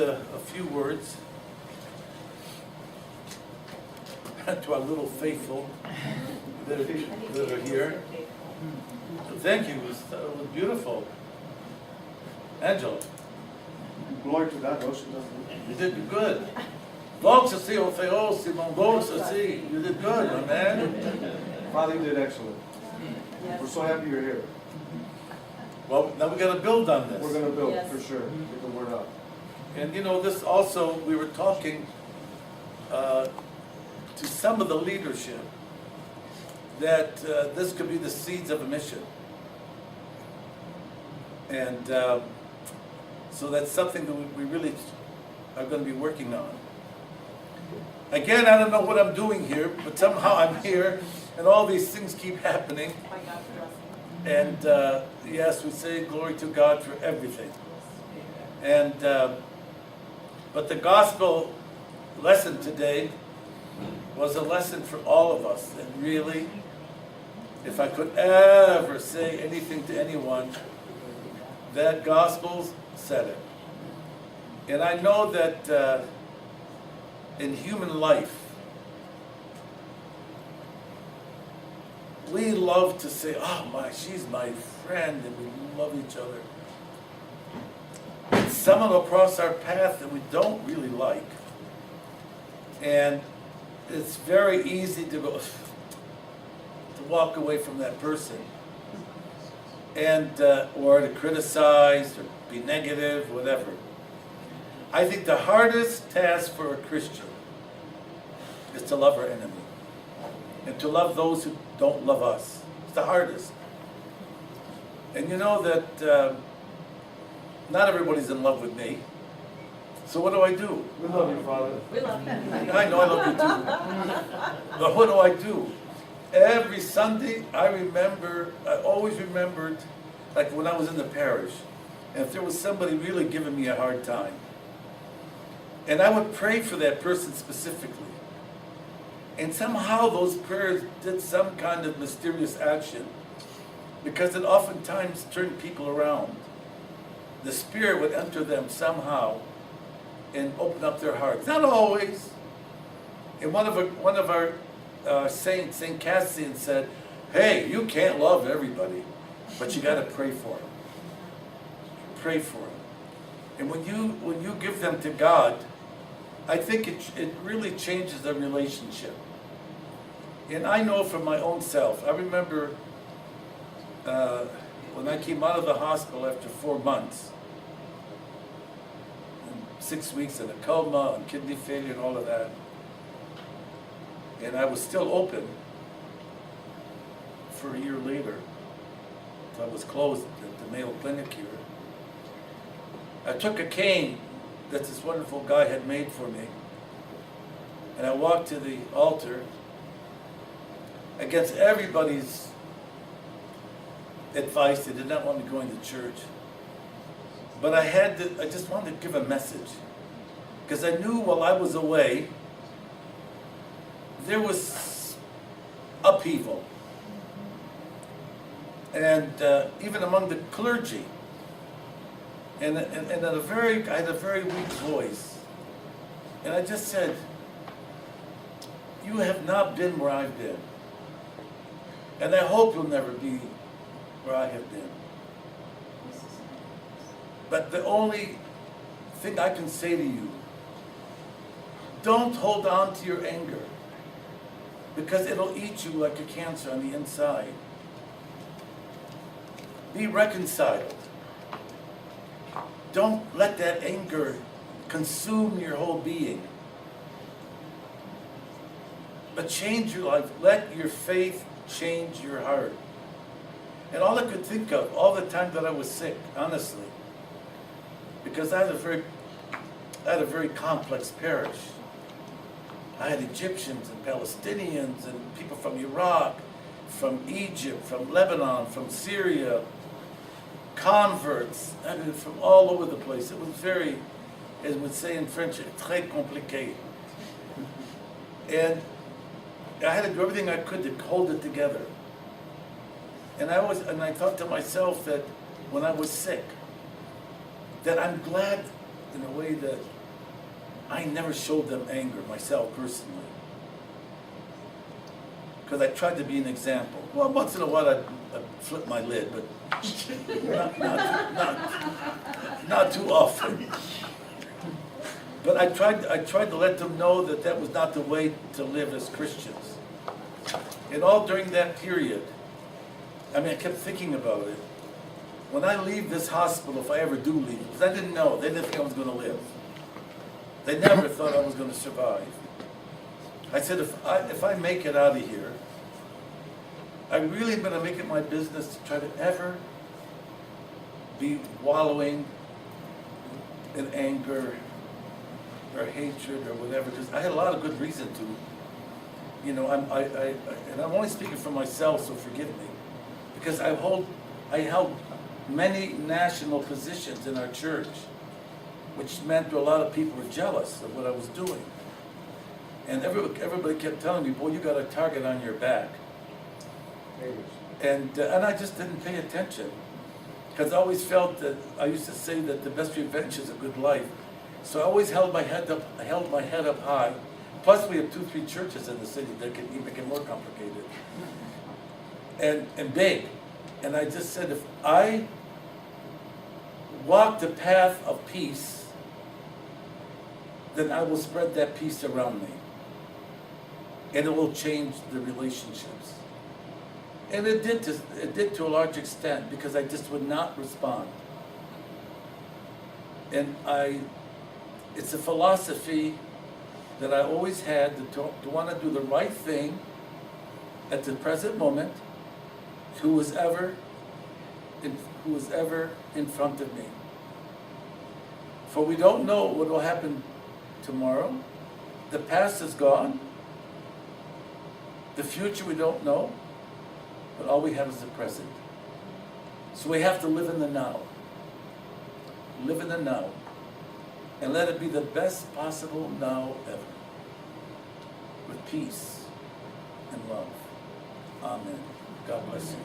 a few words to our little faithful that are here. Thank you. It was beautiful. Angela. Glory to God. You did good. Dogs see, Simon, dogs see. You did good, my man. Father, you did excellent. We're so happy you're here. Well, now we got to build on this. We're going to build, for sure. Get the word out. And you know, this also, we were talking to some of the leadership that this could be the seeds of a mission. And so that's something that we really are going to be working on. Again, I don't know what I'm doing here, but somehow I'm here, and all these things keep happening. And yes, we say glory to God for everything. And but the gospel lesson today was a lesson for all of us. And really, if I could ever say anything to anyone, that gospel said it. And I know that in human life, we love to say, oh she's my friend, and we love each other. And someone will cross our path that we don't really like. And it's very easy to walk away from that person. And or to criticize or be negative, whatever. I think the hardest task for a Christian is to love our enemy and to love those who don't love us. It's the hardest. And you know that not everybody's in love with me. So what do I do? We love you, Father. We love you. I know I love you too. But what do I do? Every Sunday, I always remembered, like when I was in the parish, and if there was somebody really giving me a hard time, and I would pray for that person specifically. And somehow those prayers did some kind of mysterious action, because it oftentimes turned people around. The Spirit would enter them somehow and open up their hearts. Not always. And one of our saints, St. Cassian, said, hey, you can't love everybody, but you got to pray for them. Pray for them. And when you give them to God, I think it really changes the relationship. And I know from my own self, I remember when I came out of the hospital after 4 months, and 6 weeks in a coma and kidney failure and all of that, and I was still open for a year later. So I was closed at the Mayo Clinic here. I took a cane that this wonderful guy had made for me, and I walked to the altar against everybody's advice. They did not want me going to church. But I just wanted to give a message. Because I knew while I was away, there was upheaval. And even among the clergy. And I had a very weak voice. And I just said, you have not been where I've been. And I hope you'll never be where I have been. But the only thing I can say to you, don't hold on to your anger, because it'll eat you like a cancer on the inside. Be reconciled. Don't let that anger consume your whole being. But change your life. Let your faith change your heart. And all I could think of, all the time that I was sick, honestly, because I had a very complex parish. I had Egyptians and Palestinians and people from Iraq, from Egypt, from Lebanon, from Syria, converts, I mean, from all over the place. It was very, as we would say in French, très compliqué. And I had to do everything I could to hold it together. And I thought to myself that when I was sick, that I'm glad in a way that I never showed them anger myself personally. Because I tried to be an example. Well, once in a while I'd flip my lid, but not too often. But I tried to let them know that that was not the way to live as Christians. And all during that period, I mean, I kept thinking about it. When I leave this hospital, if I ever do leave, because I didn't know, they didn't think I was going to live. They never thought I was going to survive. I said, if I make it out of here, I really am going to make it my business to try to ever be wallowing in anger or hatred or whatever, because I had a lot of good reason to. You know, and I'm only speaking for myself, so forgive me, because I held many national positions in our church, which meant a lot of people were jealous of what I was doing. And everybody kept telling me, boy, you got a target on your back. And I just didn't pay attention, because I always felt that, I used to say that the best revenge is a good life. So I always held my head up high. Plus we have 2-3 churches in the city that can make it more complicated. And big. And I just said, if I walk the path of peace, then I will spread that peace around me. And it will change the relationships. And it did to a large extent, because I just would not respond. And it's a philosophy that I always had to want to do the right thing at the present moment to who was ever in front of me. For we don't know what will happen tomorrow. The past is gone. The future we don't know. But all we have is the present. So we have to live in the now. Live in the now. And let it be the best possible now ever. With peace and love. Amen. God bless you.